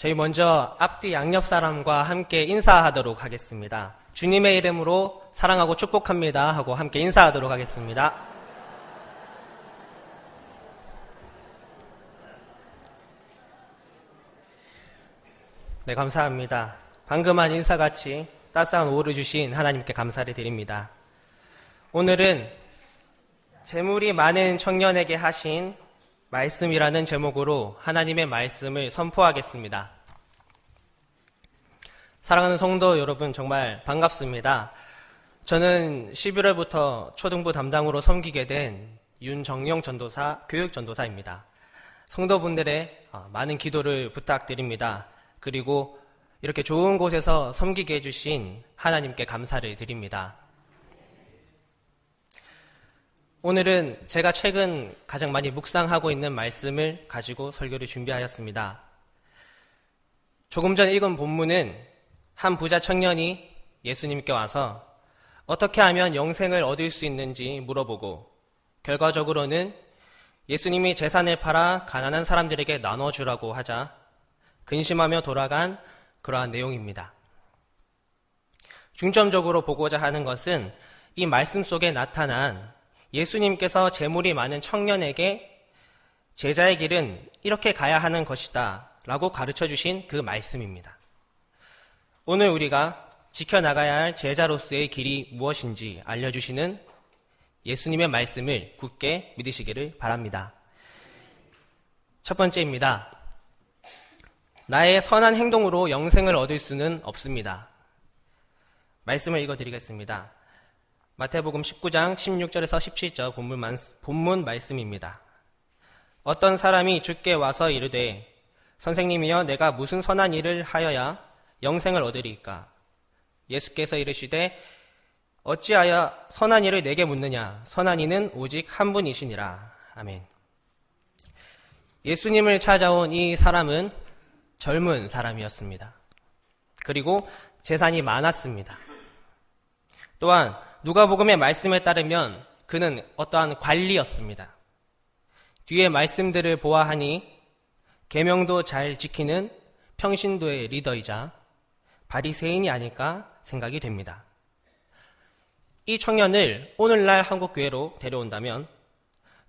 저희 먼저 앞뒤 양옆 사람과 함께 인사하도록 하겠습니다. 주님의 이름으로 사랑하고 축복합니다 하고 함께 인사하도록 하겠습니다. 네, 감사합니다. 방금 한 인사같이 따스한 오후를 주신 하나님께 감사를 드립니다. 오늘은 재물이 많은 청년에게 하신 말씀이라는 제목으로 하나님의 말씀을 선포하겠습니다. 사랑하는 성도 여러분, 정말 반갑습니다. 저는 11월부터 초등부 담당으로 섬기게 된 윤정용 전도사, 교육전도사입니다. 성도분들의 많은 기도를 부탁드립니다. 그리고 이렇게 좋은 곳에서 섬기게 해주신 하나님께 감사를 드립니다. 오늘은 제가 최근 가장 많이 묵상하고 있는 말씀을 가지고 설교를 준비하였습니다. 조금 전 읽은 본문은 한 부자 청년이 예수님께 와서 어떻게 하면 영생을 얻을 수 있는지 물어보고 결과적으로는 예수님이 재산을 팔아 가난한 사람들에게 나눠주라고 하자 근심하며 돌아간 그러한 내용입니다. 중점적으로 보고자 하는 것은 이 말씀 속에 나타난 예수님께서 재물이 많은 청년에게 제자의 길은 이렇게 가야 하는 것이다 라고 가르쳐 주신 그 말씀입니다. 오늘 우리가 지켜나가야 할 제자로서의 길이 무엇인지 알려주시는 예수님의 말씀을 굳게 믿으시기를 바랍니다. 첫 번째입니다. 나의 선한 행동으로 영생을 얻을 수는 없습니다. 말씀을 읽어드리겠습니다. 마태복음 19장 16절에서 17절 본문 말씀입니다. 어떤 사람이 주께 와서 이르되 선생님이여 내가 무슨 선한 일을 하여야 영생을 얻으리이까? 예수께서 이르시되 어찌하여 선한 일을 내게 묻느냐? 선한 이는 오직 한 분이시니라. 아멘. 예수님을 찾아온 이 사람은 젊은 사람이었습니다. 그리고 재산이 많았습니다. 또한 누가복음의 말씀에 따르면 그는 어떠한 관리였습니다. 뒤에 말씀들을 보아하니 계명도 잘 지키는 평신도의 리더이자 바리새인이 아닐까 생각이 됩니다. 이 청년을 오늘날 한국교회로 데려온다면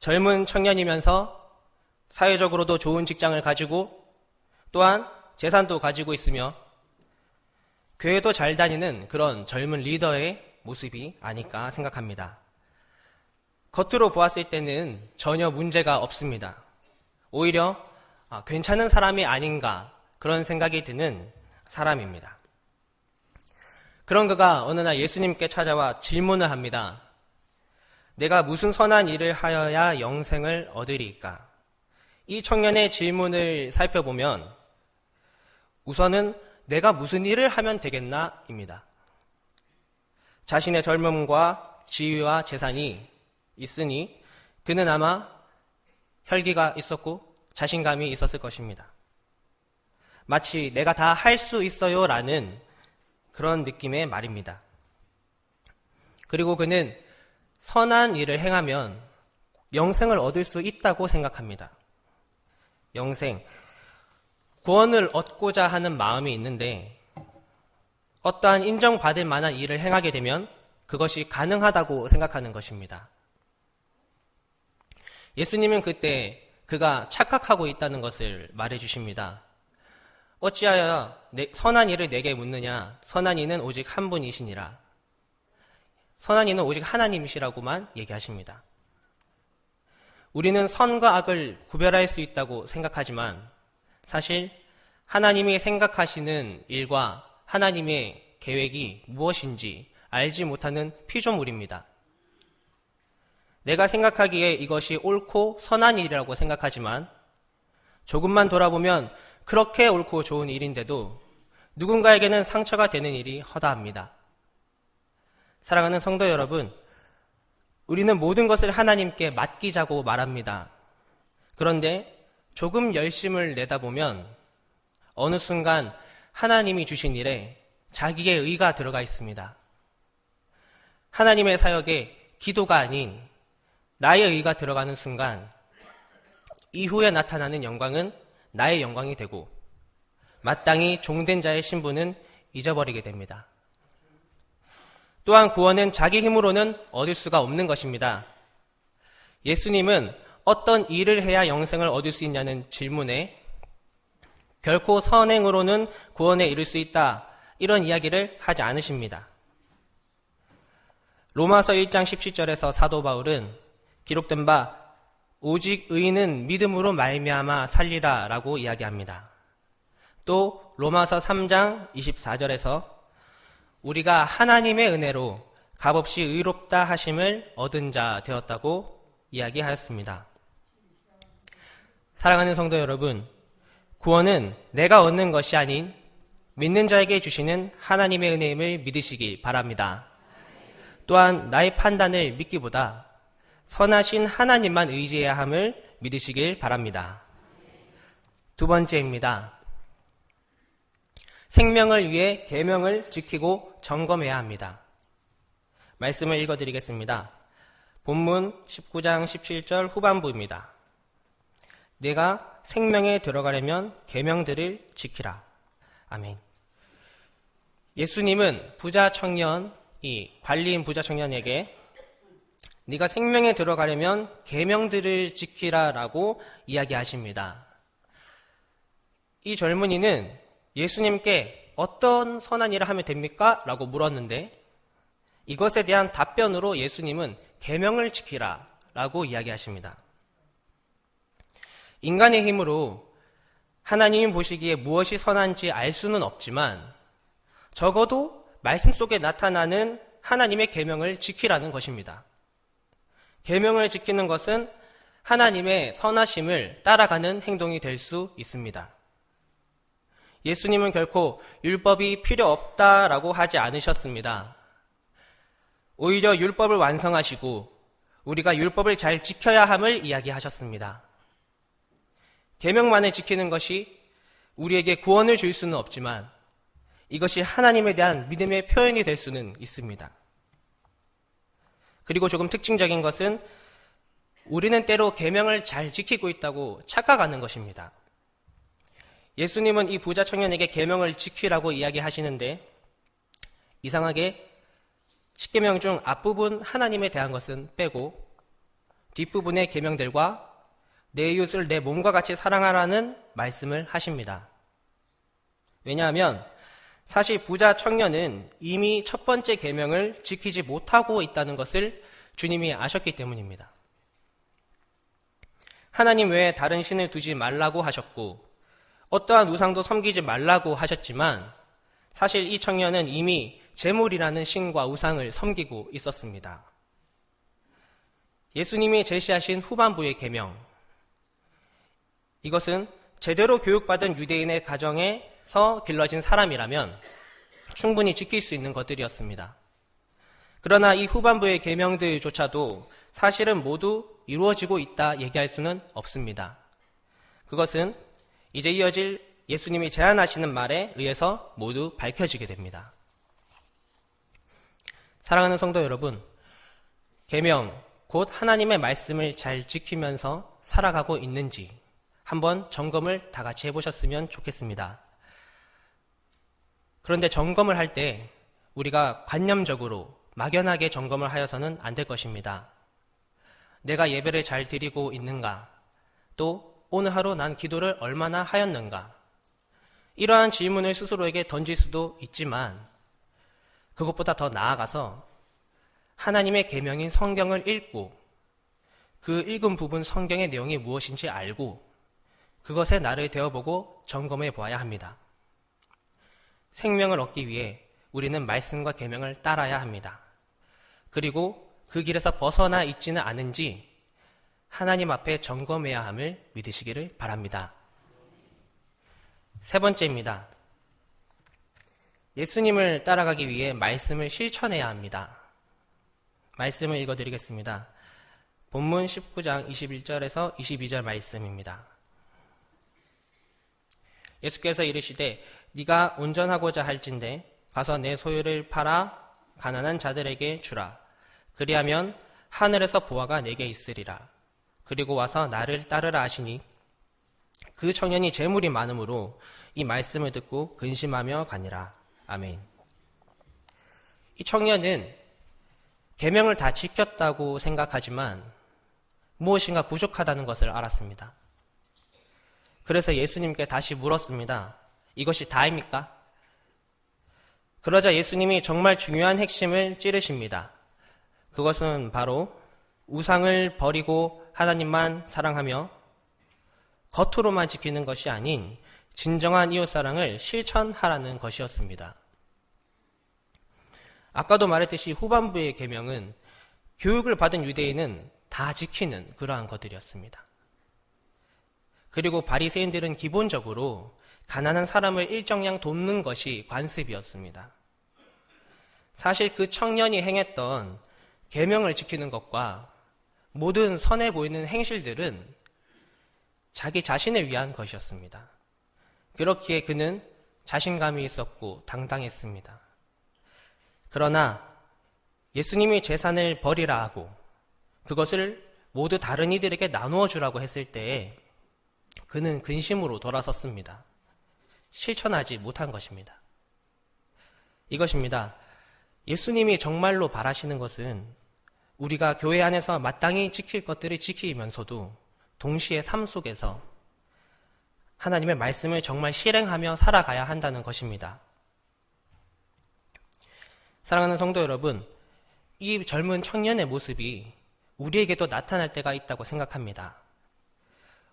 젊은 청년이면서 사회적으로도 좋은 직장을 가지고 또한 재산도 가지고 있으며 교회도 잘 다니는 그런 젊은 리더의 모습이 아닐까 생각합니다. 겉으로 보았을 때는 전혀 문제가 없습니다. 오히려 괜찮은 사람이 아닌가 그런 생각이 드는 사람입니다. 그런 그가 어느 날 예수님께 찾아와 질문을 합니다. 내가 무슨 선한 일을 하여야 영생을 얻으리이까? 이 청년의 질문을 살펴보면 우선은 내가 무슨 일을 하면 되겠나? 입니다. 자신의 젊음과 지위와 재산이 있으니 그는 아마 혈기가 있었고 자신감이 있었을 것입니다. 마치 내가 다 할 수 있어요 라는 그런 느낌의 말입니다. 그리고 그는 선한 일을 행하면 영생을 얻을 수 있다고 생각합니다. 영생, 구원을 얻고자 하는 마음이 있는데 어떠한 인정받을 만한 일을 행하게 되면 그것이 가능하다고 생각하는 것입니다. 예수님은 그때 그가 착각하고 있다는 것을 말해주십니다. 어찌하여 선한 일을 내게 묻느냐? 선한 이는 오직 한 분이시니라. 선한 이는 오직 하나님이시라고만 얘기하십니다. 우리는 선과 악을 구별할 수 있다고 생각하지만 사실 하나님이 생각하시는 일과 하나님의 계획이 무엇인지 알지 못하는 피조물입니다. 내가 생각하기에 이것이 옳고 선한 일이라고 생각하지만 조금만 돌아보면 그렇게 옳고 좋은 일인데도 누군가에게는 상처가 되는 일이 허다합니다. 사랑하는 성도 여러분, 우리는 모든 것을 하나님께 맡기자고 말합니다. 그런데 조금 열심을 내다보면 어느 순간 하나님이 주신 일에 자기의 의가 들어가 있습니다. 하나님의 사역에 기도가 아닌 나의 의가 들어가는 순간 이후에 나타나는 영광은 나의 영광이 되고 마땅히 종된 자의 신분은 잊어버리게 됩니다. 또한 구원은 자기 힘으로는 얻을 수가 없는 것입니다. 예수님은 어떤 일을 해야 영생을 얻을 수 있냐는 질문에 결코 선행으로는 구원에 이를 수 있다, 이런 이야기를 하지 않으십니다. 로마서 1장 17절에서 사도 바울은 기록된 바 오직 의인은 믿음으로 말미암아 살리라 라고 이야기합니다. 또 로마서 3장 24절에서 우리가 하나님의 은혜로 값없이 의롭다 하심을 얻은 자 되었다고 이야기하였습니다. 사랑하는 성도 여러분, 구원은 내가 얻는 것이 아닌 믿는 자에게 주시는 하나님의 은혜임을 믿으시기 바랍니다. 또한 나의 판단을 믿기보다 선하신 하나님만 의지해야 함을 믿으시길 바랍니다. 두 번째입니다. 생명을 위해 계명을 지키고 점검해야 합니다. 말씀을 읽어드리겠습니다. 본문 19장 17절 후반부입니다. 내가 생명에 들어가려면 계명들을 지키라. 아멘. 예수님은 부자 청년, 이 관리인 부자 청년에게 네가 생명에 들어가려면 계명들을 지키라라고 이야기하십니다. 이 젊은이는 예수님께 어떤 선한 일을 하면 됩니까? 라고 물었는데 이것에 대한 답변으로 예수님은 계명을 지키라 라고 이야기하십니다. 인간의 힘으로 하나님이 보시기에 무엇이 선한지 알 수는 없지만 적어도 말씀 속에 나타나는 하나님의 계명을 지키라는 것입니다. 계명을 지키는 것은 하나님의 선하심을 따라가는 행동이 될 수 있습니다. 예수님은 결코 율법이 필요 없다라고 하지 않으셨습니다. 오히려 율법을 완성하시고 우리가 율법을 잘 지켜야 함을 이야기하셨습니다. 계명만을 지키는 것이 우리에게 구원을 줄 수는 없지만 이것이 하나님에 대한 믿음의 표현이 될 수는 있습니다. 그리고 조금 특징적인 것은 우리는 때로 계명을 잘 지키고 있다고 착각하는 것입니다. 예수님은 이 부자 청년에게 계명을 지키라고 이야기하시는데 이상하게 10계명 중 앞부분 하나님에 대한 것은 빼고 뒷부분의 계명들과 내 이웃을 내 몸과 같이 사랑하라는 말씀을 하십니다. 왜냐하면 사실 부자 청년은 이미 첫 번째 계명을 지키지 못하고 있다는 것을 주님이 아셨기 때문입니다. 하나님 외에 다른 신을 두지 말라고 하셨고 어떠한 우상도 섬기지 말라고 하셨지만 사실 이 청년은 이미 제물이라는 신과 우상을 섬기고 있었습니다. 예수님이 제시하신 후반부의 계명, 이것은 제대로 교육받은 유대인의 가정에서 길러진 사람이라면 충분히 지킬 수 있는 것들이었습니다. 그러나 이 후반부의 계명들조차도 사실은 모두 이루어지고 있다 얘기할 수는 없습니다. 그것은 이제 이어질 예수님이 제안하시는 말에 의해서 모두 밝혀지게 됩니다. 사랑하는 성도 여러분, 계명, 곧 하나님의 말씀을 잘 지키면서 살아가고 있는지 한번 점검을 다 같이 해보셨으면 좋겠습니다. 그런데 점검을 할 때 우리가 관념적으로 막연하게 점검을 하여서는 안 될 것입니다. 내가 예배를 잘 드리고 있는가? 또 오늘 하루 난 기도를 얼마나 하였는가? 이러한 질문을 스스로에게 던질 수도 있지만 그것보다 더 나아가서 하나님의 계명인 성경을 읽고 그 읽은 부분 성경의 내용이 무엇인지 알고 그것에 나를 대어보고 점검해 보아야 합니다. 생명을 얻기 위해 우리는 말씀과 계명을 따라야 합니다. 그리고 그 길에서 벗어나 있지는 않은지 하나님 앞에 점검해야 함을 믿으시기를 바랍니다. 세 번째입니다. 예수님을 따라가기 위해 말씀을 실천해야 합니다. 말씀을 읽어드리겠습니다. 본문 19장 21절에서 22절 말씀입니다. 예수께서 이르시되 네가 온전하고자 할진대 가서 내 소유를 팔아 가난한 자들에게 주라. 그리하면 하늘에서 보화가 내게 있으리라. 그리고 와서 나를 따르라 하시니 그 청년이 재물이 많으므로 이 말씀을 듣고 근심하며 가니라. 아멘. 이 청년은 계명을 다 지켰다고 생각하지만 무엇인가 부족하다는 것을 알았습니다. 그래서 예수님께 다시 물었습니다. 이것이 다입니까? 그러자 예수님이 정말 중요한 핵심을 찌르십니다. 그것은 바로 우상을 버리고 하나님만 사랑하며 겉으로만 지키는 것이 아닌 진정한 이웃사랑을 실천하라는 것이었습니다. 아까도 말했듯이 후반부의 계명은 교육을 받은 유대인은 다 지키는 그러한 것들이었습니다. 그리고 바리새인들은 기본적으로 가난한 사람을 일정량 돕는 것이 관습이었습니다. 사실 그 청년이 행했던 계명을 지키는 것과 모든 선해 보이는 행실들은 자기 자신을 위한 것이었습니다. 그렇기에 그는 자신감이 있었고 당당했습니다. 그러나 예수님이 재산을 버리라 하고 그것을 모두 다른 이들에게 나누어 주라고 했을 때에 그는 근심으로 돌아섰습니다. 실천하지 못한 것입니다. 이것입니다. 예수님이 정말로 바라시는 것은 우리가 교회 안에서 마땅히 지킬 것들을 지키면서도 동시에 삶 속에서 하나님의 말씀을 정말 실행하며 살아가야 한다는 것입니다. 사랑하는 성도 여러분, 이 젊은 청년의 모습이 우리에게도 나타날 때가 있다고 생각합니다.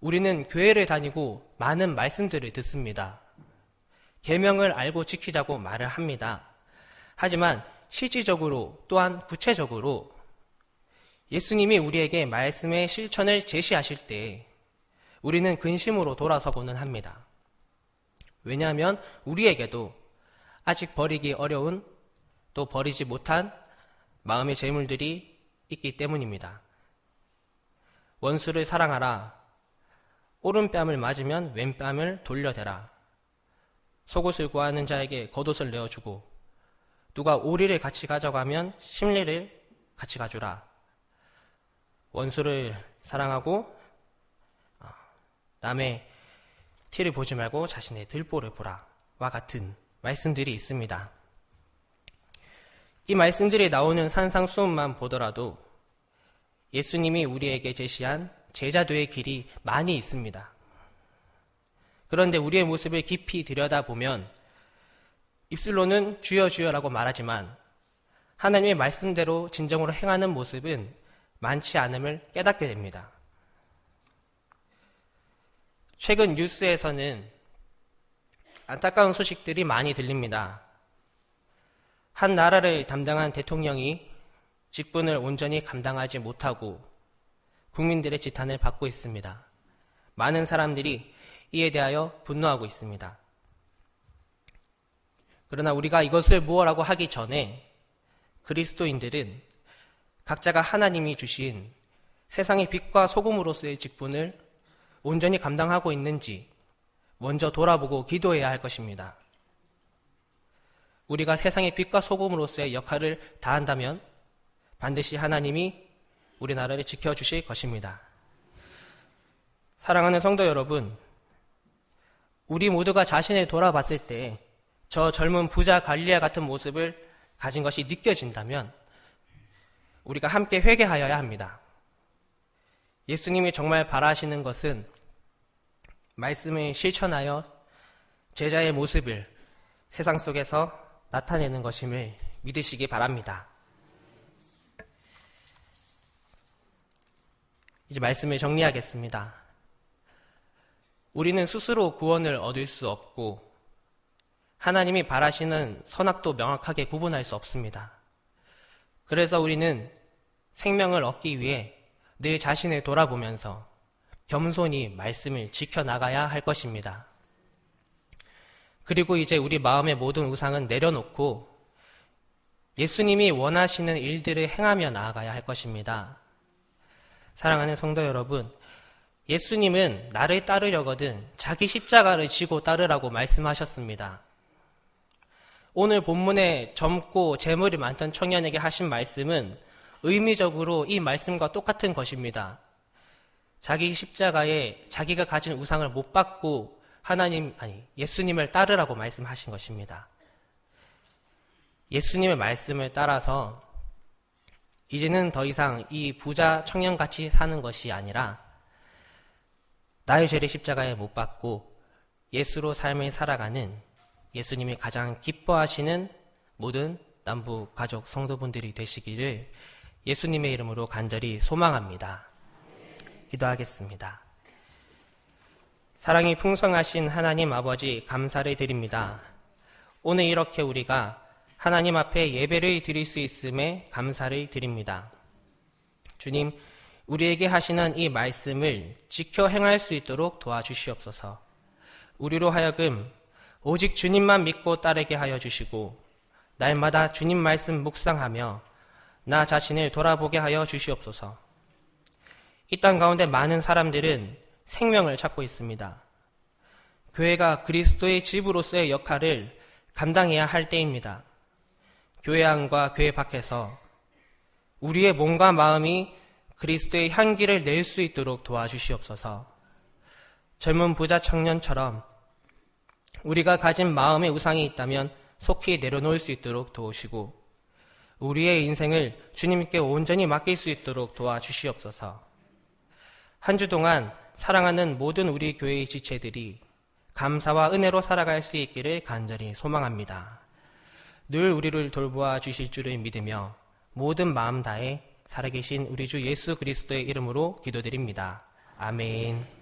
우리는 교회를 다니고 많은 말씀들을 듣습니다. 계명을 알고 지키자고 말을 합니다. 하지만 실질적으로 또한 구체적으로 예수님이 우리에게 말씀의 실천을 제시하실 때 우리는 근심으로 돌아서고는 합니다. 왜냐하면 우리에게도 아직 버리기 어려운 또 버리지 못한 마음의 재물들이 있기 때문입니다. 원수를 사랑하라. 오른뺨을 맞으면 왼뺨을 돌려대라. 속옷을 구하는 자에게 겉옷을 내어주고 누가 오리를 같이 가져가면 심리를 같이 가주라. 원수를 사랑하고 남의 티를 보지 말고 자신의 들보를 보라. 와 같은 말씀들이 있습니다. 이 말씀들이 나오는 산상수훈만 보더라도 예수님이 우리에게 제시한 제자도의 길이 많이 있습니다. 그런데 우리의 모습을 깊이 들여다보면 입술로는 주여 주여라고 말하지만 하나님의 말씀대로 진정으로 행하는 모습은 많지 않음을 깨닫게 됩니다. 최근 뉴스에서는 안타까운 소식들이 많이 들립니다. 한 나라를 담당한 대통령이 직분을 온전히 감당하지 못하고 국민들의 지탄을 받고 있습니다. 많은 사람들이 이에 대하여 분노하고 있습니다. 그러나 우리가 이것을 무엇라고 하기 전에 그리스도인들은 각자가 하나님이 주신 세상의 빛과 소금으로서의 직분을 온전히 감당하고 있는지 먼저 돌아보고 기도해야 할 것입니다. 우리가 세상의 빛과 소금으로서의 역할을 다한다면 반드시 하나님이 우리나라를 지켜주실 것입니다. 사랑하는 성도 여러분, 우리 모두가 자신을 돌아봤을 때 저 젊은 부자 갈릴레아 같은 모습을 가진 것이 느껴진다면 우리가 함께 회개하여야 합니다. 예수님이 정말 바라시는 것은 말씀을 실천하여 제자의 모습을 세상 속에서 나타내는 것임을 믿으시기 바랍니다. 이제 말씀을 정리하겠습니다. 우리는 스스로 구원을 얻을 수 없고 하나님이 바라시는 선악도 명확하게 구분할 수 없습니다. 그래서 우리는 생명을 얻기 위해 늘 자신을 돌아보면서 겸손히 말씀을 지켜나가야 할 것입니다. 그리고 이제 우리 마음의 모든 우상은 내려놓고 예수님이 원하시는 일들을 행하며 나아가야 할 것입니다. 사랑하는 성도 여러분, 예수님은 나를 따르려거든 자기 십자가를 지고 따르라고 말씀하셨습니다. 오늘 본문에 젊고 재물이 많던 청년에게 하신 말씀은 의미적으로 이 말씀과 똑같은 것입니다. 자기 십자가에 자기가 가진 우상을 못 받고 예수님을 따르라고 말씀하신 것입니다. 예수님의 말씀을 따라서 이제는 더 이상 이 부자 청년같이 사는 것이 아니라 나의 죄를 십자가에 못 박고 예수로 삶을 살아가는 예수님이 가장 기뻐하시는 모든 남부 가족 성도분들이 되시기를 예수님의 이름으로 간절히 소망합니다. 기도하겠습니다. 사랑이 풍성하신 하나님 아버지, 감사를 드립니다. 오늘 이렇게 우리가 하나님 앞에 예배를 드릴 수 있음에 감사를 드립니다. 주님, 우리에게 하시는 이 말씀을 지켜 행할 수 있도록 도와주시옵소서. 우리로 하여금 오직 주님만 믿고 따르게 하여 주시고 날마다 주님 말씀 묵상하며 나 자신을 돌아보게 하여 주시옵소서. 이 땅 가운데 많은 사람들은 생명을 찾고 있습니다. 교회가 그리스도의 집으로서의 역할을 감당해야 할 때입니다. 교회 안과 교회 밖에서 우리의 몸과 마음이 그리스도의 향기를 낼 수 있도록 도와주시옵소서. 젊은 부자 청년처럼 우리가 가진 마음의 우상이 있다면 속히 내려놓을 수 있도록 도우시고 우리의 인생을 주님께 온전히 맡길 수 있도록 도와주시옵소서. 한 주 동안 사랑하는 모든 우리 교회의 지체들이 감사와 은혜로 살아갈 수 있기를 간절히 소망합니다. 늘 우리를 돌보아 주실 줄을 믿으며 모든 마음 다해 살아계신 우리 주 예수 그리스도의 이름으로 기도드립니다. 아멘.